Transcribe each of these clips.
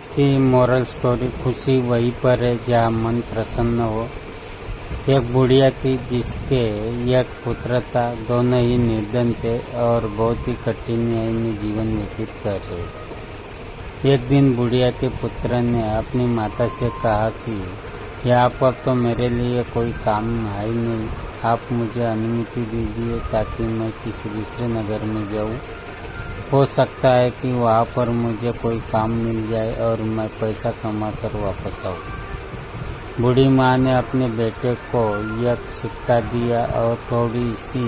आज की moral story खुशी वहीं पर है जहाँ मन प्रसन्न हो। एक बुढ़िया थी जिसके एक पुत्र था। दोनों ही निर्धन थे और बहुत ही कठिनाई में जीवन व्यतीत कर रहे थे। एक दिन बुढ़िया के पुत्र ने अपनी माता से कहा कि यहाँ पर तो मेरे लिए कोई काम है नहीं, आप मुझे अनुमति दीजिए ताकि मैं किसी दूसरे नगर में जाऊँ। हो सकता है कि वहाँ पर मुझे कोई काम मिल जाए और मैं पैसा कमा कर वापस आऊँ। बूढ़ी माँ ने अपने बेटे को एक सिक्का दिया और थोड़ी सी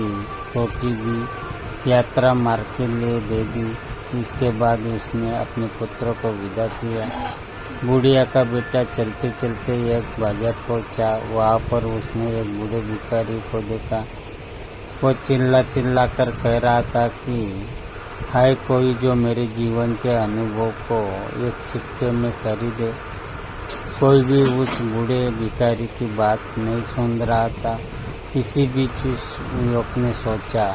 रोटी भी यात्रा मार्ग के लिए दे दी। इसके बाद उसने अपने पुत्र को विदा किया। बुढ़िया का बेटा चलते चलते एक बाजार पहुंचा। वहाँ पर उसने एक बूढ़े भिखारी को देखा। वो चिल्ला कर कह रहा था कि है कोई जो मेरे जीवन के अनुभव को एक सिक्के में खरीदे। कोई भी उस बूढ़े भिखारी की बात नहीं सुन रहा था। इसी बीच उस युवक ने सोचा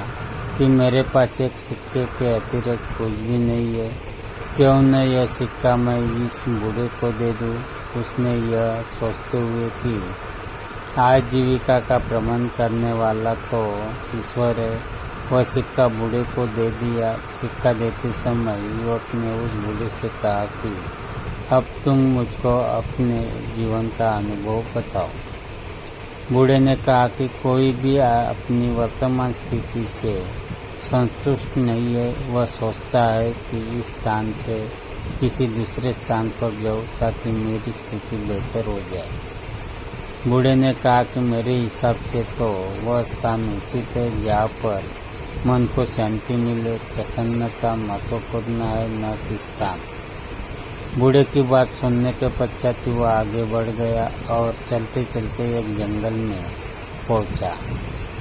कि मेरे पास एक सिक्के के अतिरिक्त कुछ भी नहीं है, क्यों न यह सिक्का मैं इस बूढ़े को दे दूं। उसने यह सोचते हुए कि आजीविका का प्रबंध करने वाला तो ईश्वर है, वह सिक्का बूढ़े को दे दिया। सिक्का देते समय युवक ने उस बूढ़े से कहा कि अब तुम मुझको अपने जीवन का अनुभव बताओ। बूढ़े ने कहा कि कोई भी अपनी वर्तमान स्थिति से संतुष्ट नहीं है। वह सोचता है कि इस स्थान से किसी दूसरे स्थान पर जाऊं ताकि मेरी स्थिति बेहतर हो जाए। बूढ़े ने कहा कि मेरे हिसाब से तो वह स्थान उचित है जहाँ पर मन को शांति मिले। प्रसन्नता महत्वपूर्ण है, न कि स्थान। बूढ़े की बात सुनने के पश्चात वह आगे बढ़ गया और चलते चलते एक जंगल में पहुंचा।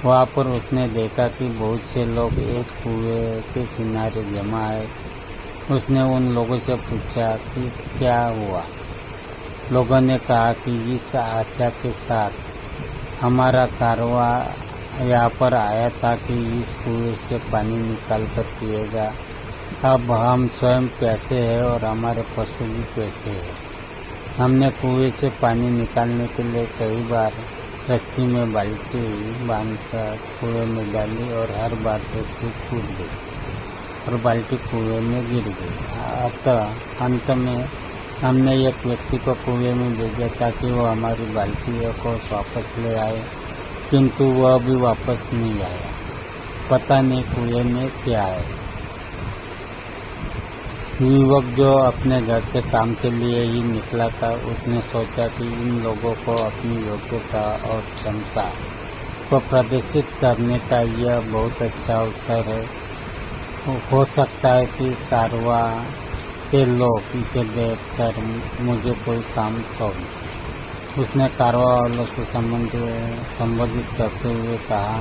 वहाँ पर उसने देखा कि बहुत से लोग एक कुएं के किनारे जमा है। उसने उन लोगों से पूछा कि क्या हुआ। लोगों ने कहा कि इस आशा के साथ हमारा कारवां यहाँ पर आया था कि इस कुएं से पानी निकाल कर पिएगा। अब हम स्वयं प्यासे हैं और हमारे पशु भी प्यासे हैं। हमने कुएं से पानी निकालने के लिए कई बार रस्सी में बाल्टी बांधकर कुएं में डाली और हर बार रस्सी टूट गई और बाल्टी कुएं में गिर गई। अतः अंत में हमने एक व्यक्ति को कुएं में भेजा ताकि वो हमारी बाल्टियों को वापस ले आए, किंतु वह भी वापस नहीं आया। पता नहीं कुएं में क्या है। युवक जो अपने घर से काम के लिए ही निकला था, उसने सोचा कि इन लोगों को अपनी योग्यता और क्षमता को प्रदर्शित करने का यह बहुत अच्छा अवसर है। हो सकता है कि कारवां के लोग इसे देखकर मुझे कोई काम सौंपे। उसने कारवां वालों से संबोधित करते हुए कहा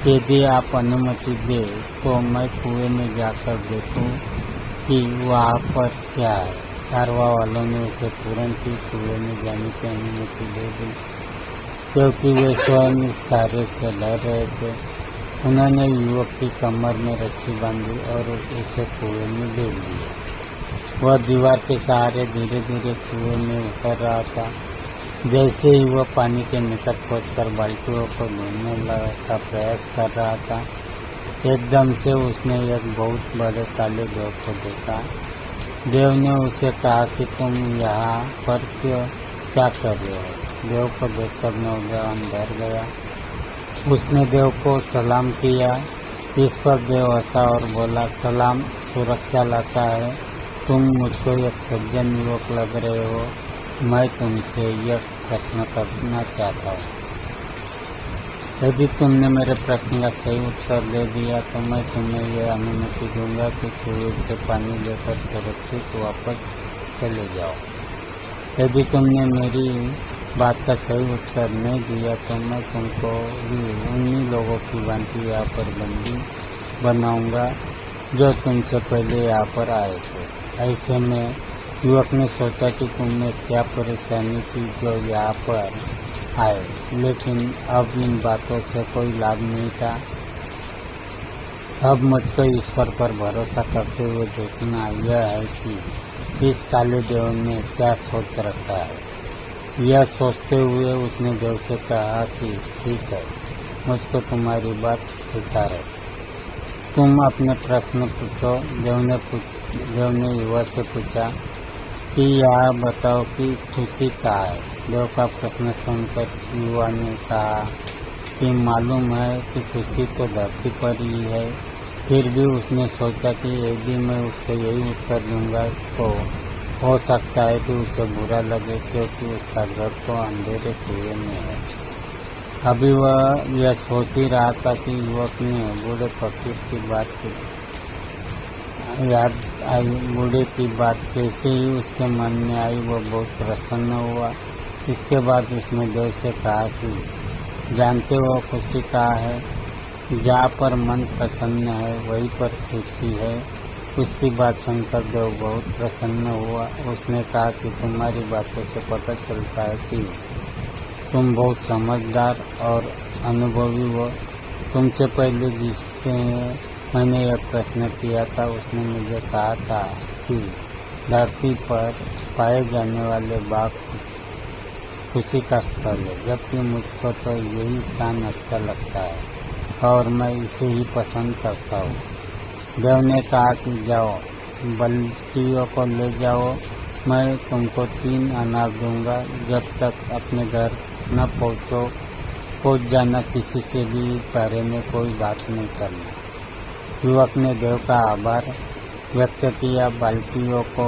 कि यदि आप अनुमति दे तो मैं कुएं में जाकर देखूं कि वहाँ पर क्या है। कारवां वालों ने उसे तुरंत ही कुएं में जाने की अनुमति दे दी, क्योंकि वे स्वयं इस कार्य से डर रहे थे। उन्होंने युवक की कमर में रस्सी बांधी और उसे कुएं में भेज दिया। वह दीवार के सहारे धीरे धीरे कुएं में उतर रहा था। जैसे ही वह पानी के निकट पहुंचकर बाल्टियों को ढूंढने का प्रयास कर रहा था, एकदम से उसने एक बहुत बड़े काले देव को देखा। देव ने उसे कहा कि तुम यहाँ पर क्या कर रहे हो। देव को देखकर नौजवान डर गया। उसने देव को सलाम किया। इस पर देव हंसा और बोला, सलाम सुरक्षा लाता है। तुम मुझको एक सज्जन युवक लग रहे हो। मैं तुमसे यह प्रश्न करना चाहता हूँ। यदि तुमने मेरे प्रश्न का सही उत्तर दे दिया तो मैं तुम्हें यह अनुमति दूंगा कि कुएं से पानी लेकर सुरक्षित वापस चले जाओ। यदि तुमने मेरी बात का सही उत्तर नहीं दिया तो मैं तुमको भी उन्हीं लोगों की भांति यहाँ पर बंदी बनाऊंगा जो तुमसे पहले यहाँ पर आए थे। ऐसे में युवक ने सोचा कि तुम्हें क्या परेशानी थी जो यहाँ पर आए, लेकिन अब इन बातों से कोई लाभ नहीं था। अब मुझको ईश्वर पर भरोसा करते हुए देखना यह है कि इस काले देव ने क्या सोच रखा है। यह सोचते हुए उसने देव से कहा कि ठीक है, मुझको तुम्हारी बात स्वीकार है, तुम अपने प्रश्न पूछो। देव ने युवा से पूछा कि यह बताओ कि खुशी कहाँ है। देव का प्रश्न सुनकर युवा ने कहा कि मालूम है कि खुशी तो धरती पर ही है। फिर भी उसने सोचा कि यदि मैं उसको यही उत्तर दूंगा तो हो सकता है कि उसे बुरा लगे, क्योंकि उसका घर तो अंधेरे कुएं में है। अभी वह यह सोच ही रहा था कि युवक ने बूढ़े फकीर की बात याद आई। बूढ़े की बात जैसे ही उसके मन में आई वह बहुत प्रसन्न हुआ। इसके बाद उसने देव से कहा कि जानते हो खुशी कहाँ है। जहाँ पर मन प्रसन्न है वहीं पर खुशी है। उसकी बात सुनकर देव बहुत प्रसन्न हुआ। उसने कहा कि तुम्हारी बातों से पता चलता है कि तुम बहुत समझदार और अनुभवी हो। तुमसे पहले जिससे मैंने यह प्रश्न किया था उसने मुझे कहा था कि धरती पर पाए जाने वाले बाग खुशी का स्थल है, जबकि मुझको तो यही स्थान अच्छा लगता है और मैं इसे ही पसंद करता हूँ। देव ने कहा कि जाओ, बल्टियों को ले जाओ, मैं तुमको 3 अनार दूंगा। जब तक अपने घर न पहुँच जाना, किसी से भी इस बारे में कोई बात नहीं करना। युवक ने देव का आभार व्यक्त किया, बाल्टियों को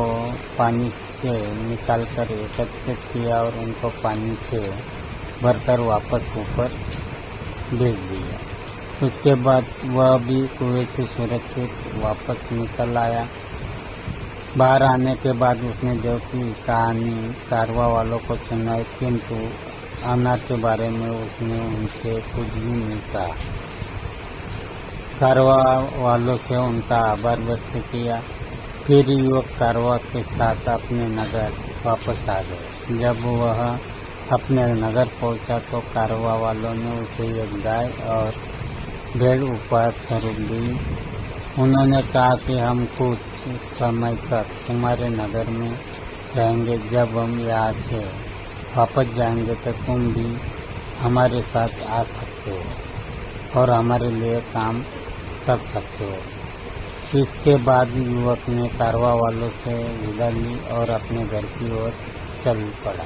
पानी से निकालकर एकत्रित किया और उनको पानी से भरकर वापस ऊपर भेज दिया। उसके बाद वह भी कुएं से सुरक्षित वापस निकल आया। बाहर आने के बाद उसने देव की कहानी कारवा वालों को सुनाई, किंतु अनार के बारे में उसने उनसे कुछ भी नहीं कहा। कारवा वालों से उनका आभार व्यक्त किया। फिर युवक कारवा के साथ अपने नगर वापस आ गए। जब वह अपने नगर पहुंचा तो कारवा वालों ने उसे एक गाय और भेड़ उपहार स्वरूप दी। उन्होंने कहा कि हम कुछ समय तक तुम्हारे नगर में रहेंगे। जब हम यहाँ से वापस जाएंगे तो तुम भी हमारे साथ आ सकते हो और हमारे लिए काम कर सकते हो। इसके बाद युवक ने कारवा वालों से विदा ली और अपने घर की ओर चल पड़ा।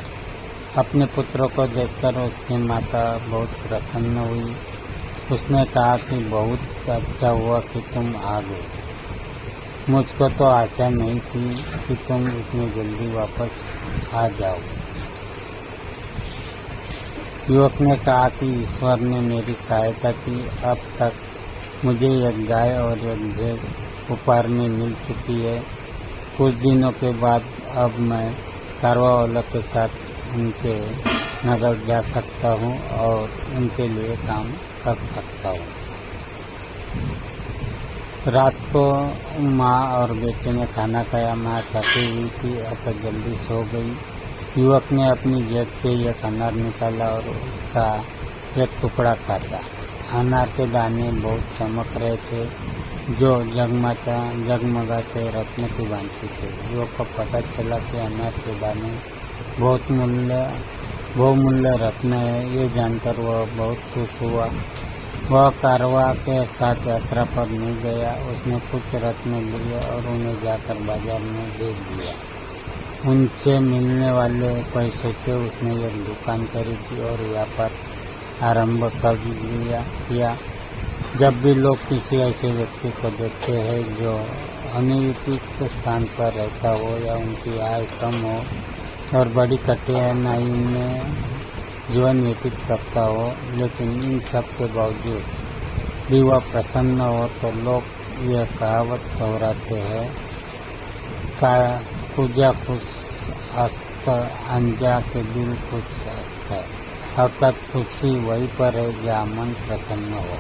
अपने पुत्रों को देखकर उसकी माता बहुत प्रसन्न हुई। उसने कहा कि बहुत अच्छा हुआ कि तुम आ गए। मुझको तो आशा नहीं थी कि तुम इतनी जल्दी वापस आ जाओ। युवक ने कहा कि ईश्वर ने मेरी सहायता की। अब तक मुझे एक गाय और एक भेड़ उपहार में मिल चुकी है। कुछ दिनों के बाद अब मैं कारवा वालों के साथ उनके नगर जा सकता हूँ और उनके लिए काम कर सकता हूँ। रात को माँ और बेटे ने खाना खाया। माँ थकी हुई थी अतः जल्दी सो गई। युवक ने अपनी जेब से एक अनार निकाला और उसका एक टुकड़ा काटा। अनार के दाने बहुत चमक रहे थे, जो जगमगाते रत्न की भांति थे। युवक को पता चला कि अनार के दाने बहुमूल्य रत्न है। ये जानकर वह बहुत खुश हुआ। वह कारवा के साथ यात्रा पर नहीं गया। उसने कुछ रत्न लिए और उन्हें जाकर बाजार में बेच दिया। उनसे मिलने वाले पैसों से उसने एक दुकान खरीदी और व्यापार आरंभ कर किया। जब भी लोग किसी ऐसे व्यक्ति को देखते हैं जो अनुपयुक्त स्थान पर रहता हो या उनकी आय कम हो और बड़ी कठिनाई में जीवन व्यतीत करता हो, लेकिन इन सब के बावजूद भी वह प्रसन्न हो, तो लोग यह कहावत दोहराते हैं, पूजा खुश हस्त अंजा के दिल खुश हस्त है। अर्थात खुशी वहीं पर है जहाँ मन प्रसन्न हो।